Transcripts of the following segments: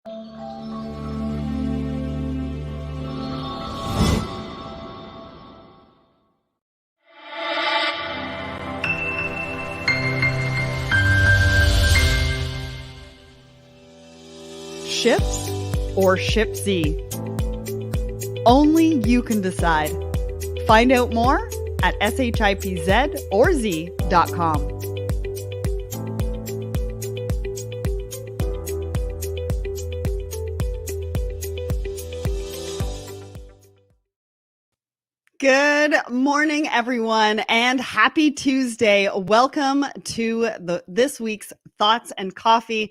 Ships or Ship Z? Only you can decide. Find out more at shipzorz.com. Good morning, everyone, and happy Tuesday. Welcome to this week's Thoughts and Coffee.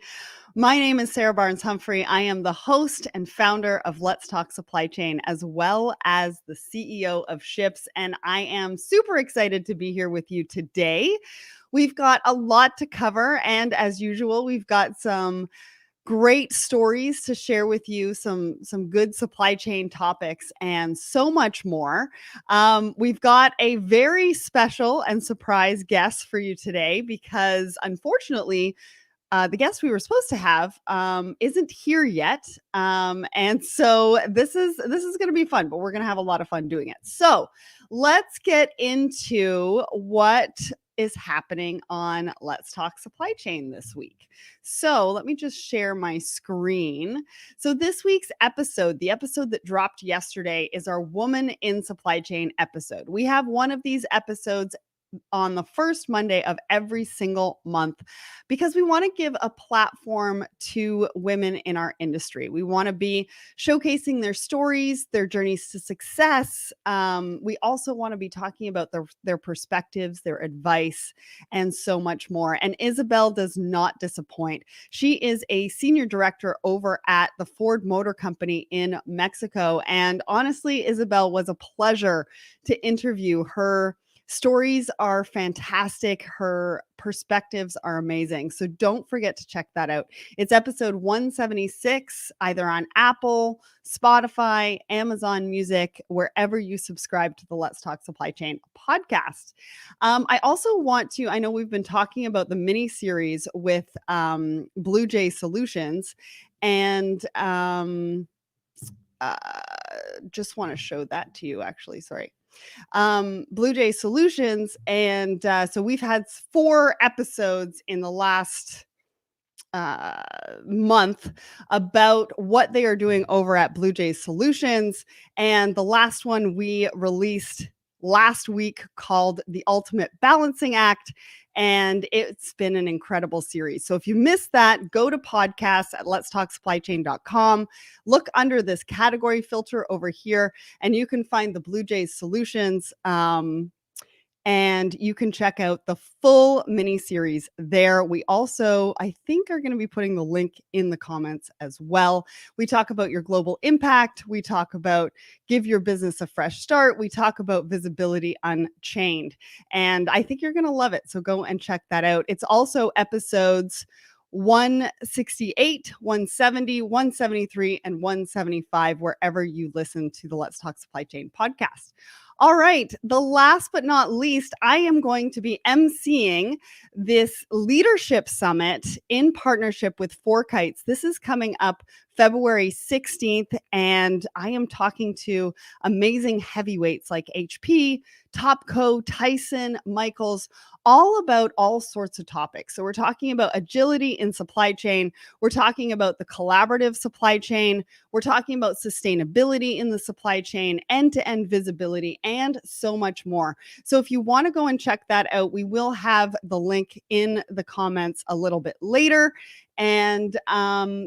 My name is Sarah Barnes-Humphrey. I am the host and founder of Let's Talk Supply Chain, as well as the CEO of Ships, and I am super excited to be here with you today. We've got a lot to cover, and as usual, we've got some great stories to share with you, some good supply chain topics, and so much more. We've got a very special and surprise guest for you today because, unfortunately, the guest we were supposed to have isn't here yet. And so this is going to be fun, but we're going to have a lot of fun doing it. So let's get into what is happening on Let's Talk Supply Chain this week. So let me just share my screen. So this week's episode, the episode that dropped yesterday, is our Woman in Supply Chain episode. We have one of these episodes on the first Monday of every single month because we want to give a platform to women in our industry. We want to be showcasing their stories, their journeys to success. We also want to be talking about their perspectives, their advice, and so much more. And Isabel does not disappoint. She is a senior director over at the Ford Motor Company in Mexico. And honestly, Isabel, was a pleasure to interview her. Stories are fantastic. Her perspectives are amazing. So don't forget to check that out. It's episode 176, either on Apple, Spotify, Amazon Music, wherever you subscribe to the Let's Talk Supply Chain podcast. I also want to, I know we've been talking about the mini series with Blue Jay Solutions, and just want to show that to you, actually. Sorry. Blue Jay Solutions. And so we've had 4 episodes in the last month about what they are doing over at Blue Jay Solutions. And the last one we released last week called The Ultimate Balancing Act. And it's been an incredible series. So if you missed that, go to podcasts at letstalksupplychain.com. Look under this category filter over here, and you can find the Blue Jays Solutions. And you can check out the full mini series there. We also, I think, are going to be putting the link in the comments as well. We talk about your global impact. We talk about give your business a fresh start. We talk about visibility unchained. And I think you're going to love it. So go and check that out. It's also episodes 168, 170, 173, and 175, wherever you listen to the Let's Talk Supply Chain podcast. All right. The last but not least, I am going to be emceeing this leadership summit in partnership with Four Kites. This is coming up February 16th, and I am talking to amazing heavyweights like HP, Topco, Tyson, Michaels, all about all sorts of topics. So we're talking about agility in supply chain. We're talking about the collaborative supply chain. We're talking about sustainability in the supply chain, end-to-end visibility, and so much more. So if you want to go and check that out, we will have the link in the comments a little bit later. And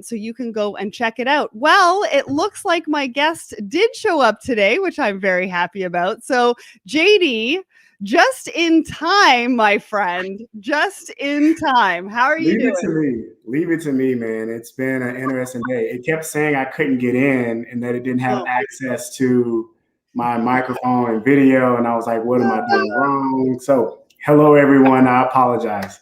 so you can go and check it out. Well, it looks like my guest did show up today, which I'm very happy about. So JD, just in time, my friend, just in time. How are you doing? Leave it to me, man. It's been an interesting day. It kept saying I couldn't get in and that it didn't have access to my microphone and video. And I was like, what am I doing wrong? So hello, everyone. I apologize.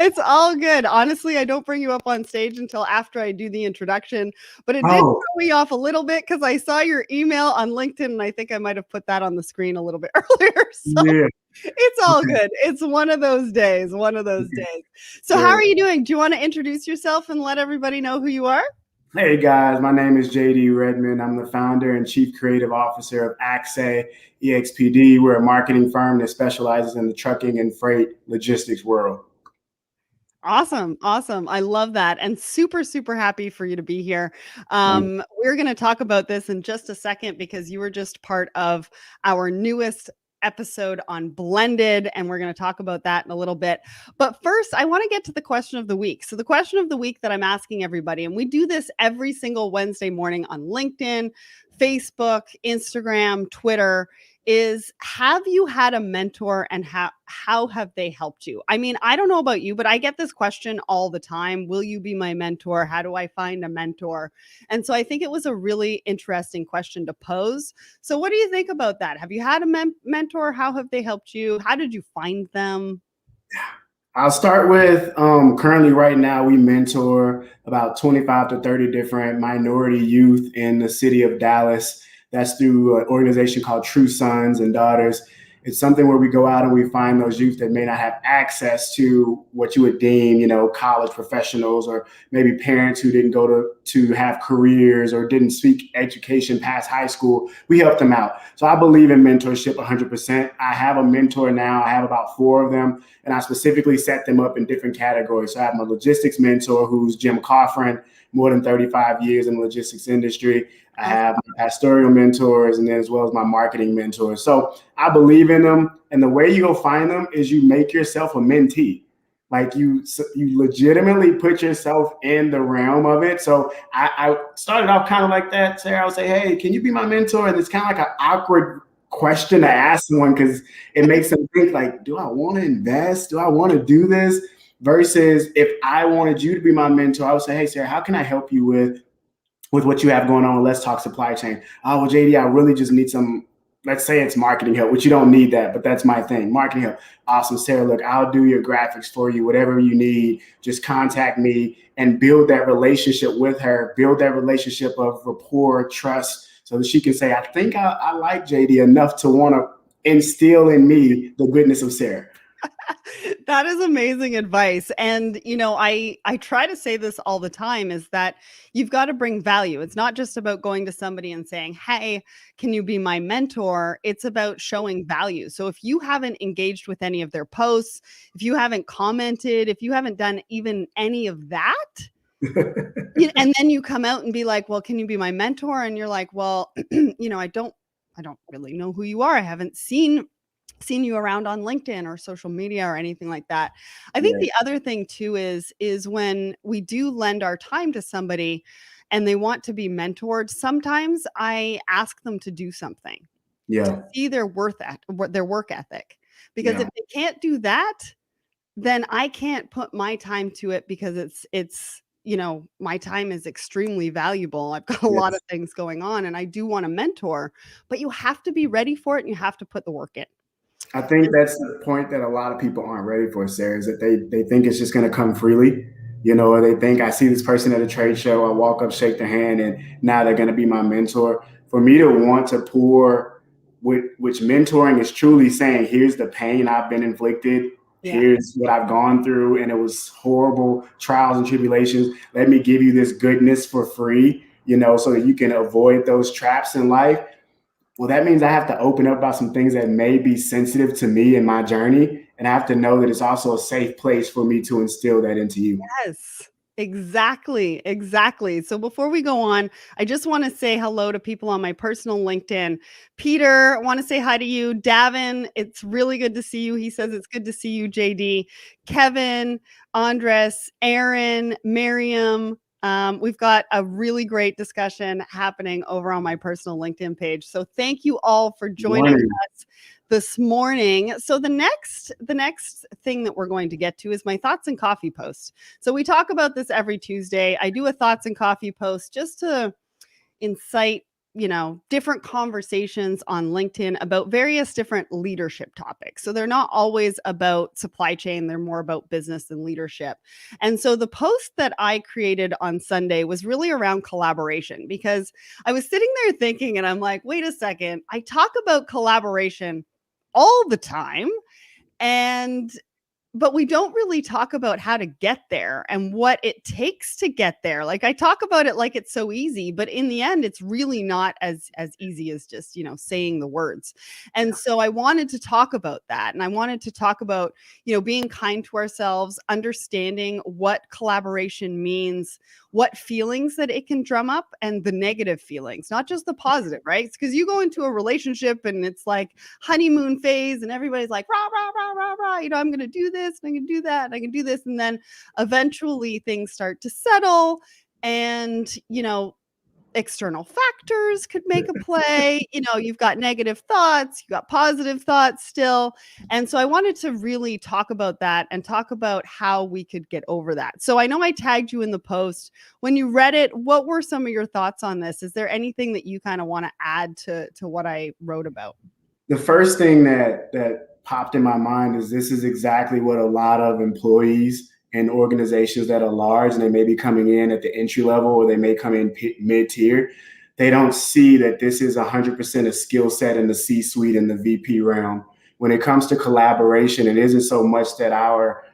It's all good. Honestly, I don't bring you up on stage until after I do the introduction, but it did throw me off a little bit because I saw your email on LinkedIn and I think I might have put that on the screen a little bit earlier. So it's all good. It's one of those days, So how are you doing? Do you want to introduce yourself and let everybody know who you are? Hey guys, my name is JD Redmon. I'm the founder and chief creative officer of Axe EXPD. We're a marketing firm that specializes in the trucking and freight logistics world. Awesome. Awesome. I love that. And super, super happy for you to be here. We're going to talk about this in just a second because you were just part of our newest episode on blended, and we're going to talk about that in a little bit. But first, I want to get to the question of the week. So, the question of the week that I'm asking everybody, and we do this every single Wednesday morning on LinkedIn, Facebook, Instagram, Twitter, is have you had a mentor and how have they helped you? I mean, I don't know about you, but I get this question all the time. Will you be my mentor? How do I find a mentor? And so I think it was a really interesting question to pose. So what do you think about that? Have you had a mentor? How have they helped you? How did you find them? I'll start with currently right now, we mentor about 25 to 30 different minority youth in the city of Dallas. That's through an organization called True Sons and Daughters. It's something where we go out and we find those youth that may not have access to what you would deem, college professionals, or maybe parents who didn't go to have careers or didn't seek education past high school. We help them out. So I believe in mentorship 100%. I have a mentor now. I have about 4 of them, and I specifically set them up in different categories. So I have my logistics mentor, who's Jim Coffrin, more than 35 years in the logistics industry. I have my pastoral mentors, and then as well as my marketing mentors. So I believe in them. And the way you go find them is you make yourself a mentee. Like you legitimately put yourself in the realm of it. So I started off kind of like that, Sarah. I would say, hey, can you be my mentor? And it's kind of like an awkward question to ask someone because it makes them think like, do I want to invest? Do I want to do this? Versus if I wanted you to be my mentor, I would say, hey, Sarah, how can I help you with what you have going on? Let's talk supply chain. Oh, well, JD, I really just need some, let's say it's marketing help, which you don't need that, but that's my thing. Marketing help. Awesome. Sarah, look, I'll do your graphics for you, whatever you need. Just contact me and build that relationship with her, build that relationship of rapport, trust, so that she can say, I think I like JD enough to want to instill in me the goodness of Sarah. That is amazing advice. And I try to say this all the time, is that you've got to bring value. It's not just about going to somebody and saying, hey, can you be my mentor? It's about showing value. So if you haven't engaged with any of their posts, if you haven't commented, if you haven't done even any of that, and then you come out and be like, well, can you be my mentor? And you're like, well, I don't really know who you are. I haven't seen you around on LinkedIn or social media or anything like that. I think the other thing too is when we do lend our time to somebody and they want to be mentored, sometimes I ask them to do something to see their work ethic. Because if they can't do that, then I can't put my time to it, because it's my time is extremely valuable. I've got a lot of things going on and I do want to mentor, but you have to be ready for it and you have to put the work in. I think that's the point that a lot of people aren't ready for, Sarah, is that they think it's just going to come freely, or they think I see this person at a trade show, I walk up, shake their hand, and now they're going to be my mentor. For me to want to pour, which mentoring is truly saying, here's the pain I've been inflicted, here's what I've gone through, and it was horrible trials and tribulations. Let me give you this goodness for free, so that you can avoid those traps in life. Well, that means I have to open up about some things that may be sensitive to me in my journey. And I have to know that it's also a safe place for me to instill that into you. Yes, exactly. Exactly. So before we go on, I just want to say hello to people on my personal LinkedIn. Peter, I want to say hi to you. Davin, it's really good to see you. He says it's good to see you, JD. Kevin, Andres, Aaron, Miriam. We've got a really great discussion happening over on my personal LinkedIn page. So thank you all for joining us this morning. So the next thing that we're going to get to is my thoughts and coffee post. So we talk about this every Tuesday. I do a thoughts and coffee post just to incite different conversations on LinkedIn about various different leadership topics. So they're not always about supply chain, they're more about business and leadership. And so the post that I created on Sunday was really around collaboration, because I was sitting there thinking, and I'm like, wait a second, I talk about collaboration all the time, but we don't really talk about how to get there and what it takes to get there. Like, I talk about it like it's so easy, but in the end, it's really not as easy as just, saying the words. And so I wanted to talk about that. And I wanted to talk about, being kind to ourselves, understanding what collaboration means, what feelings that it can drum up, and the negative feelings, not just the positive, right? Because you go into a relationship and it's like honeymoon phase and everybody's like, rah, rah, rah, rah, rah, I'm going to do this and I can do that and I can do this. And then eventually things start to settle and, external factors could make a play. You've got negative thoughts, you've got positive thoughts still. And so I wanted to really talk about that and talk about how we could get over that. So I know I tagged you in the post. When you read it, what were some of your thoughts on this? Is there anything that you kind of want to add to what I wrote about? The first thing that popped in my mind is this is exactly what a lot of employees and organizations that are large, and they may be coming in at the entry level or they may come in mid-tier, they don't see that this is 100% a skill set in the C-suite and the VP realm. When it comes to collaboration, it isn't so much that our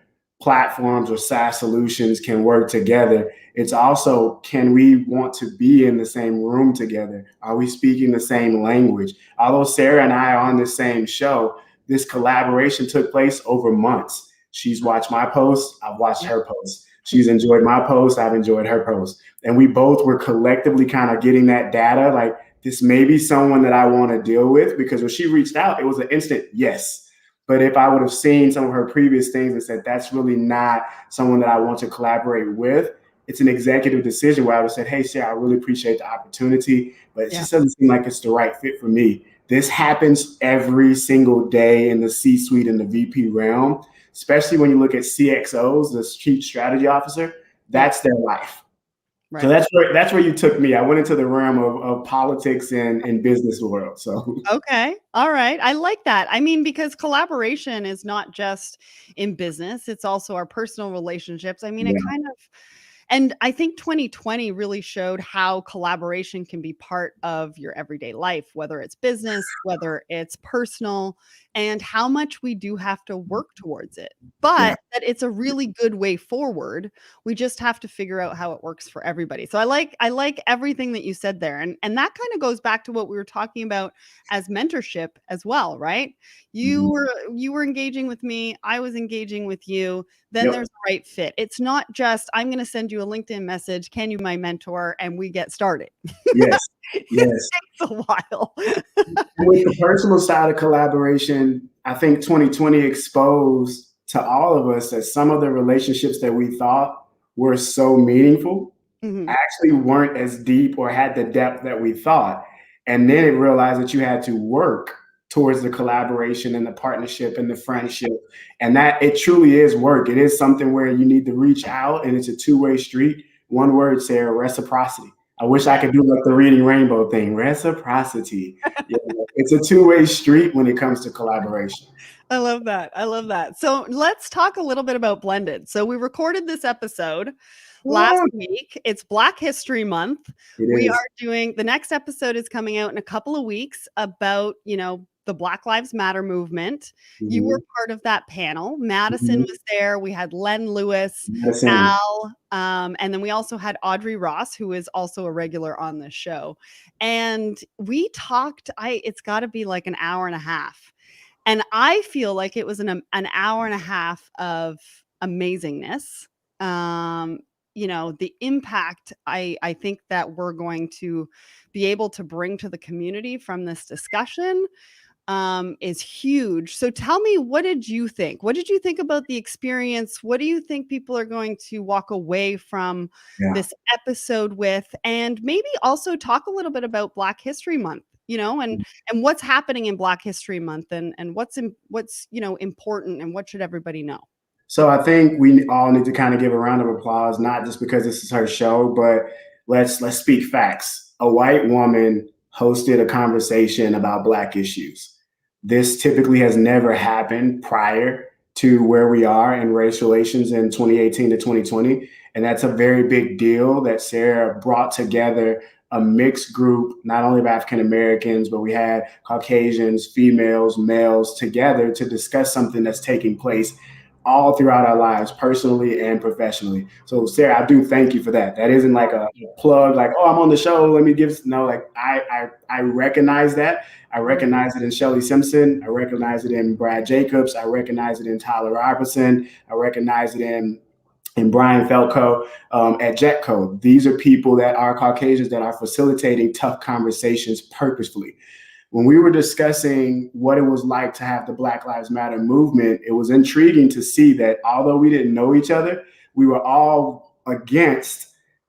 platforms or SaaS solutions can work together. It's also, can we want to be in the same room together? Are we speaking the same language? Although Sarah and I are on the same show, this collaboration took place over months. She's watched my posts, I've watched her posts. She's enjoyed my posts, I've enjoyed her posts. And we both were collectively kind of getting that data, like, this may be someone that I want to deal with, because when she reached out, it was an instant yes. But if I would have seen some of her previous things and said, that's really not someone that I want to collaborate with, it's an executive decision where I would have said, hey, Sarah, I really appreciate the opportunity, but it just doesn't seem like it's the right fit for me. This happens every single day in the C-suite and the VP realm, especially when you look at CXOs, the Chief Strategy Officer, that's their life. Right. So that's where you took me. I went into the realm of politics and business world. So okay, all right, I like that. I mean, because collaboration is not just in business; it's also our personal relationships. I mean, it kind of. And I think 2020 really showed how collaboration can be part of your everyday life, whether it's business, whether it's personal, and how much we do have to work towards it. But that it's a really good way forward. We just have to figure out how it works for everybody. So I like everything that you said there. And that kind of goes back to what we were talking about as mentorship as well, right? You were engaging with me, I was engaging with you. Then there's the right fit. It's not just, I'm going to send you a LinkedIn message, can you my mentor, and we get started. Yes. It takes a while. With the personal side of collaboration, I think 2020 exposed to all of us that some of the relationships that we thought were so meaningful actually weren't as deep or had the depth that we thought. And then it realized that you had to work towards the collaboration and the partnership and the friendship. And that it truly is work. It is something where you need to reach out, and it's a two-way street. One word, Sarah, reciprocity. I wish I could do like the Reading Rainbow thing, reciprocity. It's a two-way street when it comes to collaboration. I love that. I love that. So let's talk a little bit about blended. So we recorded this episode last week. It's Black History Month. We are doing, the next episode is coming out in a couple of weeks about, the Black Lives Matter movement. You were part of that panel. Madison was there. We had Len Lewis, Al, and then we also had Audrey Ross, who is also a regular on this show. And we talked, it's got to be like an hour and a half. And I feel like it was an hour and a half of amazingness. The impact I think that we're going to be able to bring to the community from this discussion is huge. So tell me, what did you think? What did you think about the experience? What do you think people are going to walk away from this episode with? And maybe also talk a little bit about Black History Month, and what's happening in Black History Month, and what's important, and what should everybody know? So I think we all need to kind of give a round of applause, not just because this is her show, but let's speak facts. A white woman hosted a conversation about Black issues. This typically has never happened prior to where we are in race relations in 2018 to 2020. And that's a very big deal that Sarah brought together a mixed group, not only of African Americans, but we had Caucasians, females, males together to discuss something that's taking place all throughout our lives, personally and professionally. So Sarah, I do thank you for that. That isn't like a plug, like, oh, I'm on the show, let me give, no, like I recognize that. I recognize it in Shelly Simpson. I recognize it in Brad Jacobs. I recognize it in Tyler Robertson. I recognize it in Brian Felco at Jetco. These are people that are Caucasians that are facilitating tough conversations purposefully. When we were discussing what it was like to have the Black Lives Matter movement, it was intriguing to see that although we didn't know each other, we were all against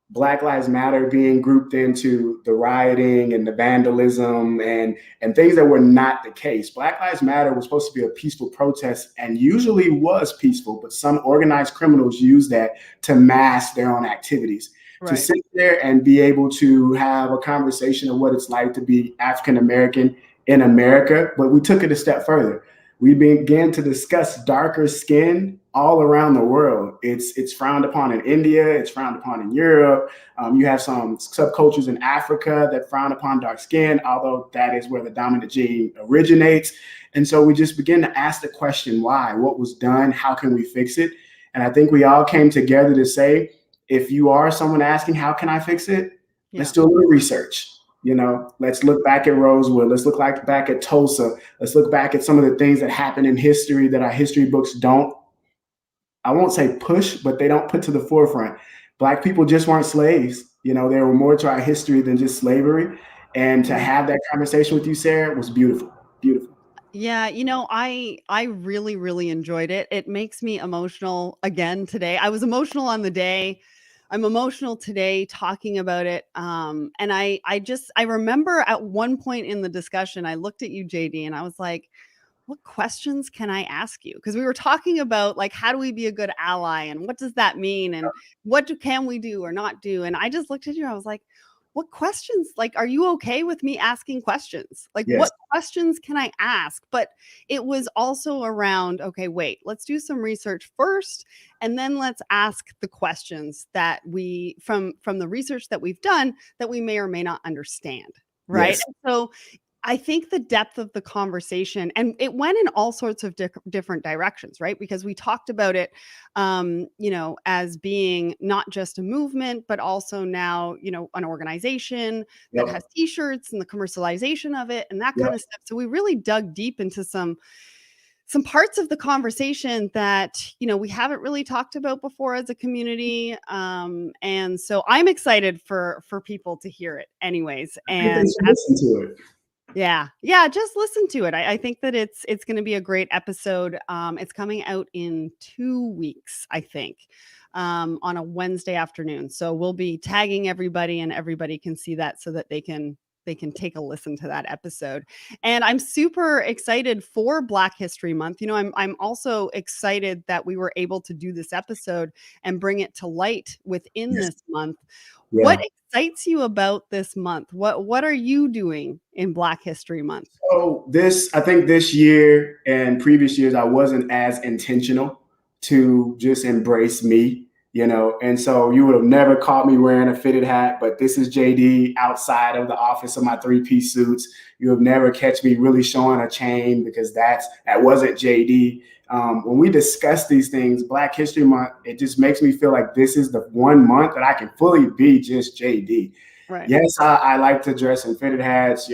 Black Lives Matter being grouped into the rioting and the vandalism and things that were not the case. Black Lives Matter was supposed to be a peaceful protest and usually was peaceful, but some organized criminals use that to mask their own activities. Right. To sit there and be able to have a conversation of what it's like to be African American in America, but we took it a step further. We began to discuss darker skin all around the world. It's frowned upon in India. It's frowned upon in Europe. You have some subcultures in Africa that frown upon dark skin, although that is where the dominant gene originates. And so we just began to ask the question, why? What was done? How can we fix it? And I think we all came together to say, if you are someone asking, how can I fix it? Yeah. Let's do a little research. Let's look back at Rosewood. Let's look back at Tulsa. Let's look back at some of the things that happened in history that our history books don't, I won't say push, but they don't put to the forefront. Black people just weren't slaves. There were more to our history than just slavery. And to have that conversation with you, Sarah, was beautiful. Beautiful. Yeah, I really, really enjoyed it. It makes me emotional again today. I was emotional on the day. I'm emotional today talking about it. And I remember at one point in the discussion, I looked at you, JD, and I was like, what questions can I ask you? Because we were talking about like, how do we be a good ally? And what does that mean? And what can we do or not do? And I just looked at you, I was like, what questions? Like, are you okay with me asking questions? Like, yes. What questions can I ask? But it was also around, okay, wait, let's do some research first. And then let's ask the questions that we, from the research that we've done, that we may or may not understand. Right. Yes. And so I think the depth of the conversation, and it went in all sorts of different directions, right? Because we talked about it, as being not just a movement, but also now, an organization that has T-shirts and the commercialization of it and that kind of stuff. So we really dug deep into some parts of the conversation that, we haven't really talked about before as a community. And so I'm excited for people to hear it anyways. And listen to it. Yeah, just listen to it. I think that it's going to be a great episode. It's coming out in 2 weeks, I think, on a Wednesday afternoon. So we'll be tagging everybody, and everybody can see that so that they can take a listen to that episode. And I'm super excited for Black History Month. I'm also excited that we were able to do this episode and bring it to light within this month. Yeah. What excites you about this month? What are you doing in Black History Month? So I think this year and previous years, I wasn't as intentional to just embrace me, and so you would have never caught me wearing a fitted hat, but this is JD outside of the office of my 3-piece suits. You have never catch me really showing a chain, because that wasn't JD. When we discuss these things, Black History Month, it just makes me feel like this is the one month that I can fully be just JD. Right. Yes, I like to dress in fitted hats,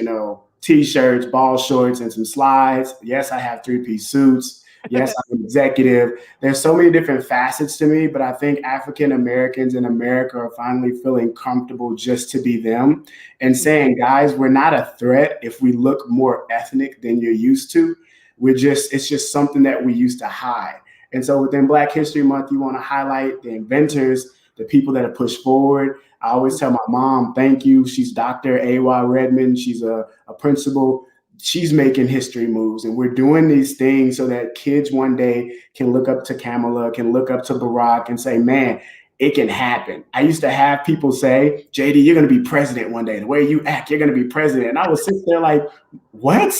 T-shirts, ball shorts, and some slides. Yes, I have 3-piece suits. Yes, I'm an executive. There's so many different facets to me, but I think African Americans in America are finally feeling comfortable just to be them and saying, guys, we're not a threat if we look more ethnic than you're used to. It's just something that we used to hide. And so within Black History Month, you want to highlight the inventors, the people that have pushed forward. I always tell my mom, thank you. She's Dr. A.Y. Redmon. She's a principal. She's making history moves, and we're doing these things so that kids one day can look up to Kamala, can look up to Barack and say, man, it can happen. I used to have people say, JD, you're going to be president one day. The way you act, you're going to be president. And I would sit there like, what?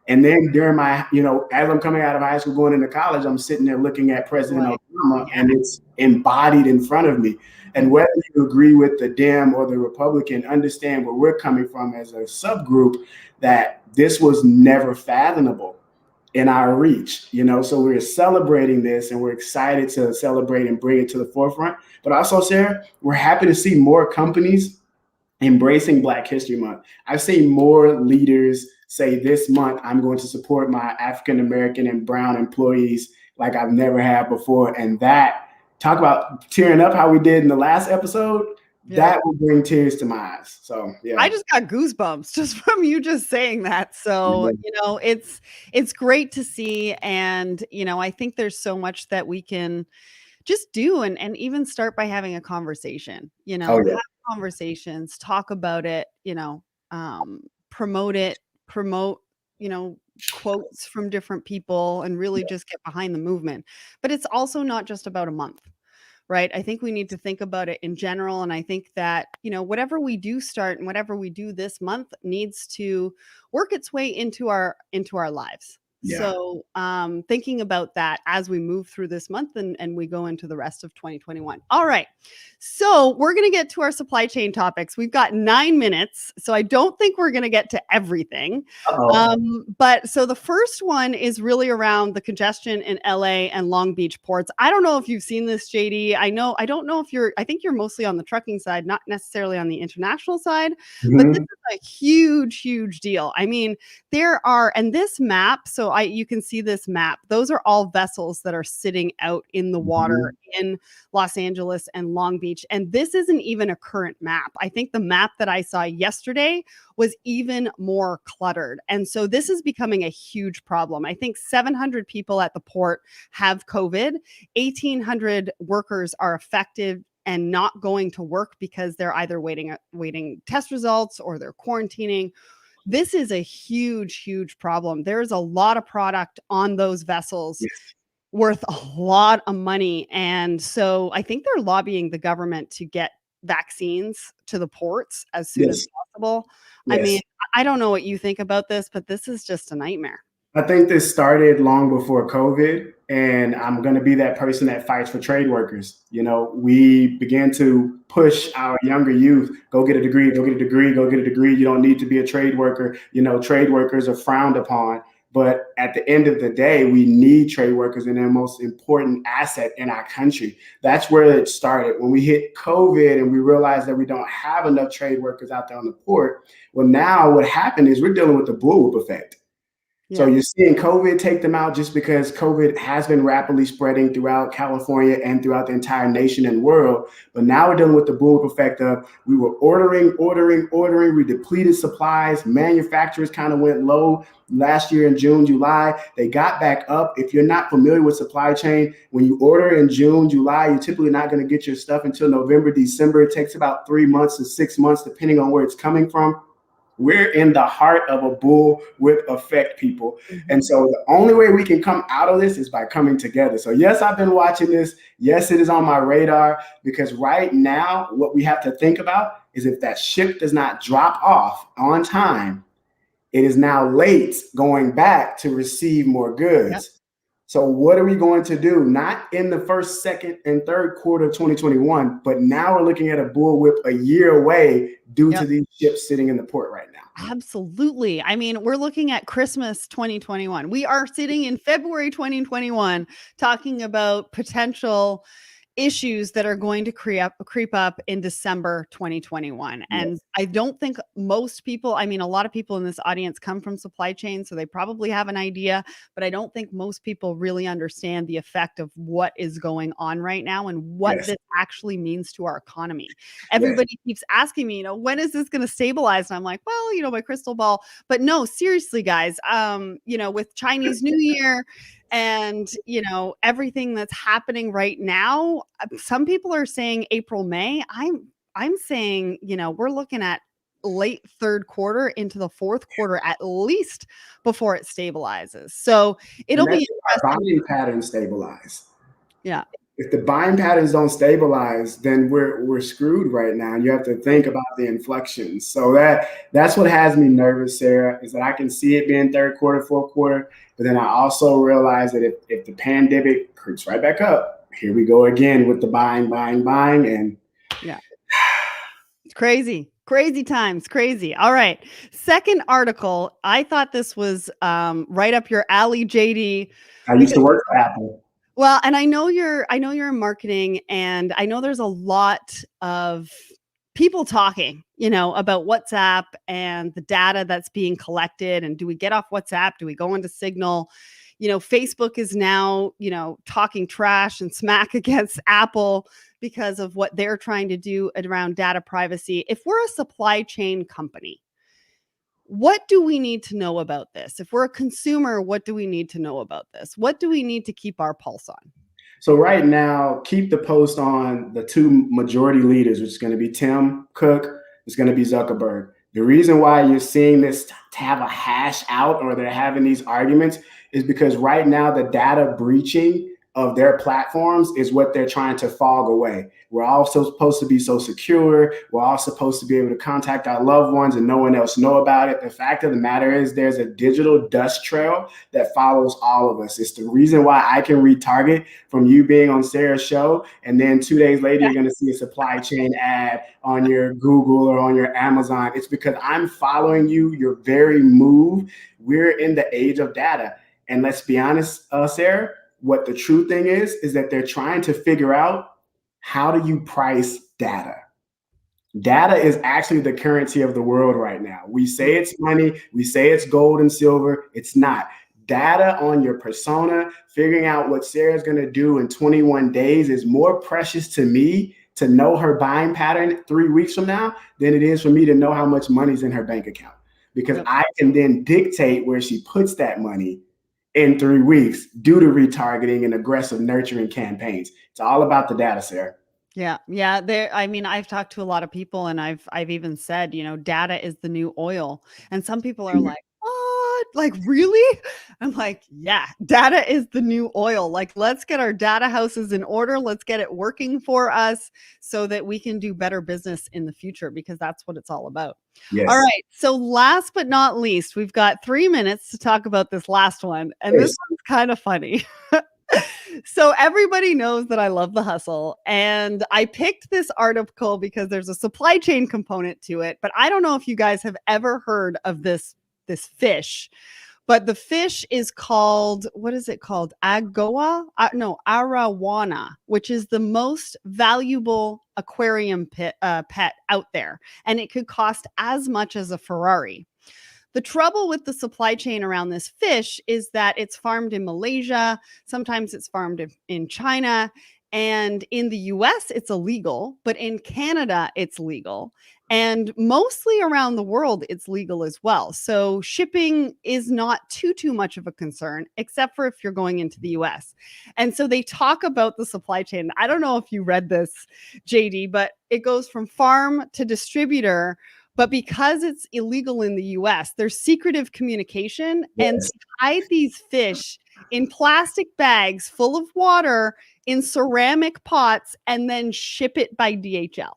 And then during my, as I'm coming out of high school, going into college, I'm sitting there looking at President Obama, and it's embodied in front of me. And whether you agree with the Dem or the Republican, understand where we're coming from as a subgroup, that this was never fathomable in our reach, so we're celebrating this and we're excited to celebrate and bring it to the forefront. But also, Sarah, we're happy to see more companies embracing Black History Month. I've seen more leaders say this month, I'm going to support my African American and brown employees like I've never had before. And that, talk about tearing up how we did in the last episode, that will bring tears to my eyes. So yeah, I just got goosebumps just from you just saying that. So, it's great to see. And, I think there's so much that we can just do and even start by having a conversation, have conversations, talk about it, promote it, quotes from different people and really just get behind the movement. But it's also not just about a month. Right. I think we need to think about it in general. And I think that, whatever we do start and whatever we do this month needs to work its way into our lives. Yeah. So thinking about that as we move through this month and we go into the rest of 2021. All right. So we're going to get to our supply chain topics. We've got 9 minutes. So I don't think we're going to get to everything. But so the first one is really around the congestion in LA and Long Beach ports. I don't know if you've seen this, JD. I don't know if I think you're mostly on the trucking side, not necessarily on the international side, but this is a huge, huge deal. I mean, and this map, so you can see this map. Those are all vessels that are sitting out in the water in Los Angeles and Long Beach. And this isn't even a current map. I think the map that I saw yesterday was even more cluttered. And so this is becoming a huge problem. I think 700 people at the port have COVID. 1,800 workers are affected and not going to work because they're either waiting test results or they're quarantining. This is a huge, huge problem. There's a lot of product on those vessels worth a lot of money. And so I think they're lobbying the government to get vaccines to the ports as soon as possible. I mean, I don't know what you think about this, but this is just a nightmare. I think this started long before COVID, and I'm going to be that person that fights for trade workers. We began to push our younger youth, go get a degree, go get a degree, go get a degree. You don't need to be a trade worker. Trade workers are frowned upon. But at the end of the day, we need trade workers and their most important asset in our country. That's where it started. When we hit COVID and we realized that we don't have enough trade workers out there on the port, well, now what happened is we're dealing with the bullwhip effect. So you're seeing COVID take them out just because COVID has been rapidly spreading throughout California and throughout the entire nation and world. But now we're dealing with the bullwhip effect of we were ordering. We depleted supplies. Manufacturers kind of went low last year in June, July. They got back up. If you're not familiar with supply chain, when you order in June, July, you're typically not going to get your stuff until November, December. It takes about 3 months to 6 months, depending on where it's coming from. We're in the heart of a bullwhip effect, people. And so the only way we can come out of this is by coming together. So yes, I've been watching this. Yes, it is on my radar, because right now what we have to think about is if that ship does not drop off on time, it is now late going back to receive more goods. So what are we going to do? Not in the first, second, and third quarter of 2021, but now we're looking at a bullwhip a year away due to these ships sitting in the port right now. Absolutely. I mean, we're looking at Christmas 2021. We are sitting in February 2021 talking about potential issues that are going to creep up in December 2021. And I don't think most people, I mean, a lot of people in this audience come from supply chain, so they probably have an idea, but I don't think most people really understand the effect of what is going on right now and what this actually means to our economy. Everybody keeps asking me, when is this going to stabilize? And I'm like, well, my crystal ball. But no, seriously, guys, with Chinese New Year, and, everything that's happening right now, some people are saying April, May. I'm saying, we're looking at late third quarter into the fourth quarter at least before it stabilizes. So it'll be interesting. Buying patterns stabilize. Yeah. If the buying patterns don't stabilize, then we're screwed right now. And you have to think about the inflections. So that's what has me nervous, Sarah, is that I can see it being third quarter, fourth quarter. But then I also realize that if the pandemic creeps right back up, here we go again with the buying. And it's crazy. Crazy times, crazy. All right. Second article. I thought this was right up your alley, JD. I used to work for Apple. Well, and I know you're in marketing, and I know there's a lot of people talking, about WhatsApp and the data that's being collected. And do we get off WhatsApp? Do we go into Signal? Facebook is now, talking trash and smack against Apple because of what they're trying to do around data privacy. If we're a supply chain company, what do we need to know about this? If we're a consumer, what do we need to know about this? What do we need to keep our pulse on? So right now, keep the post on the two majority leaders, which is going to be Tim Cook, it's going to be Zuckerberg. The reason why you're seeing this to have a hash out, or they're having these arguments, is because right now the data breaching of their platforms is what they're trying to fog away. We're all supposed to be so secure. We're all supposed to be able to contact our loved ones and no one else know about it. The fact of the matter is there's a digital dust trail that follows all of us. It's the reason why I can retarget from you being on Sarah's show, and then 2 days later, you're going to see a supply chain ad on your Google or on your Amazon. It's because I'm following you, your very move. We're in the age of data. And let's be honest, Sarah, what the true thing is that they're trying to figure out, how do you price data? Data is actually the currency of the world right now. We say it's money, we say it's gold and silver. It's not. Data on your persona, figuring out what Sarah's going to do in 21 days is more precious to me to know her buying pattern 3 weeks from now than it is for me to know how much money's in her bank account. Because I can then dictate where she puts that money in 3 weeks due to retargeting and aggressive nurturing campaigns. It's all about the data, Sarah. Yeah. I've talked to a lot of people, and I've even said, data is the new oil. And some people are like, what? Like, really? I'm like, yeah, data is the new oil. Like, let's get our data houses in order. Let's get it working for us so that we can do better business in the future, because that's what it's all about. Yes. All right. So last but not least, we've got 3 minutes to talk about this last one. And this one's kind of funny. So everybody knows that I love the hustle, and I picked this article because there's a supply chain component to it, but I don't know if you guys have ever heard of this fish, but the fish is called, what is it called? Arowana, which is the most valuable aquarium pet out there, and it could cost as much as a Ferrari. The trouble with the supply chain around this fish is that it's farmed in Malaysia. Sometimes it's farmed in China. And in the US, it's illegal. But in Canada, it's legal. And mostly around the world, it's legal as well. So shipping is not too much of a concern, except for if you're going into the US. And so they talk about the supply chain. I don't know if you read this, JD, but it goes from farm to distributor. But because it's illegal in the US, there's secretive communication, and hide these fish in plastic bags full of water in ceramic pots and then ship it by DHL.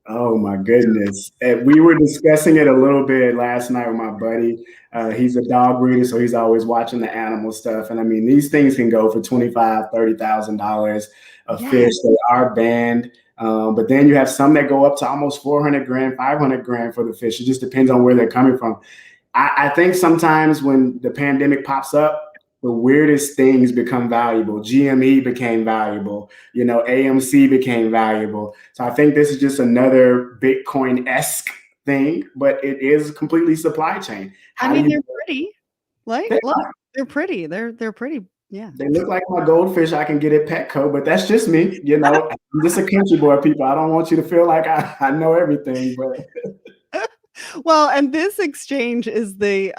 Oh my goodness. We were discussing it a little bit last night with my buddy. He's a dog breeder, so he's always watching the animal stuff. And I mean, these things can go for $25,000, $30,000 a fish. They are banned. But then you have some that go up to almost 400 grand, 500 grand for the fish. It just depends on where they're coming from. I think sometimes when the pandemic pops up, the weirdest things become valuable. GME became valuable. AMC became valuable. So I think this is just another Bitcoin-esque thing, but it is completely supply chain. They're pretty. They're pretty. They're pretty. Yeah. They look like my goldfish I can get at Petco, but that's just me. I'm just a country boy, people. I don't want you to feel like I know everything, but well, and this exchange is the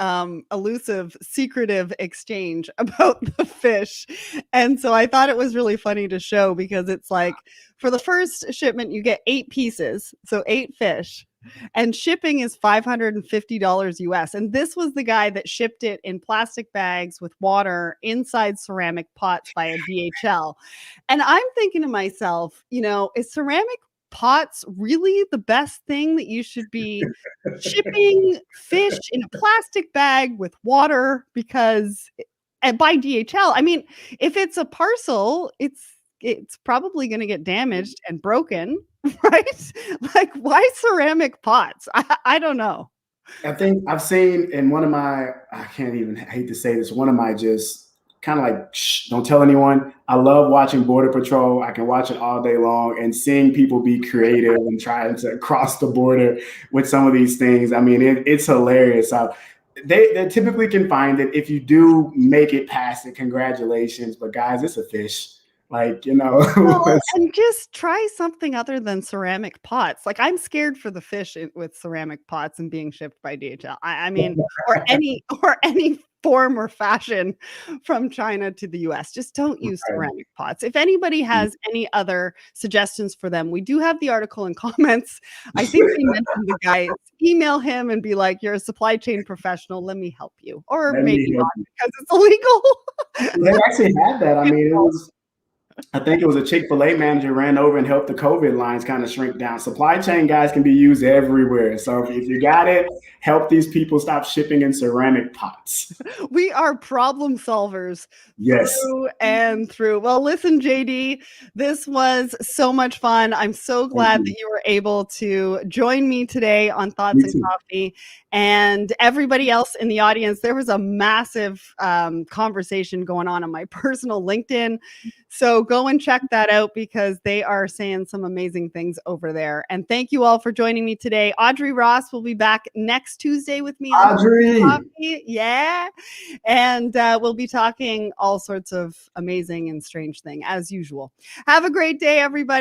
elusive, secretive exchange about the fish. And so I thought it was really funny to show, because it's like, for the first shipment, you get 8 pieces. So 8 fish. And shipping is $550 US. And this was the guy that shipped it in plastic bags with water inside ceramic pots via DHL. And I'm thinking to myself, is ceramic pots really the best thing that you should be shipping fish in a plastic bag with water? Because, and by DHL, I mean, if it's a parcel, it's it's probably going to get damaged and broken, right? Like, why ceramic pots? I don't know. I think I've seen in one of my, I can't even hate to say this, one of my just kind of like, shh, don't tell anyone. I love watching Border Patrol. I can watch it all day long and seeing people be creative and trying to cross the border with some of these things. I mean, it's hilarious. They typically can find it. If you do make it past it, congratulations. But guys, it's a fish. Like, Well, and just try something other than ceramic pots. Like, I'm scared for the fish with ceramic pots and being shipped by DHL. I mean, or any form or fashion from China to the US. Just don't use ceramic pots. If anybody has any other suggestions for them, we do have the article in comments. I think they mentioned the guy. Email him and be like, "You're a supply chain professional. Let me help you." Or maybe not because it's illegal. They actually had that. I mean, I think it was a Chick-fil-A manager ran over and helped the COVID lines kind of shrink down. Supply chain guys can be used everywhere. So if you got it, help these people stop shipping in ceramic pots. We are problem solvers. Yes. Through and through. Well, listen, JD, this was so much fun. I'm so glad that you were able to join me today on Thoughts and Coffee. And everybody else in the audience, there was a massive conversation going on my personal LinkedIn. So go and check that out because they are saying some amazing things over there. And thank you all for joining me today. Audrey Ross will be back next Tuesday with me on Audrey. Coffee. Yeah. And we'll be talking all sorts of amazing and strange things as usual. Have a great day, everybody.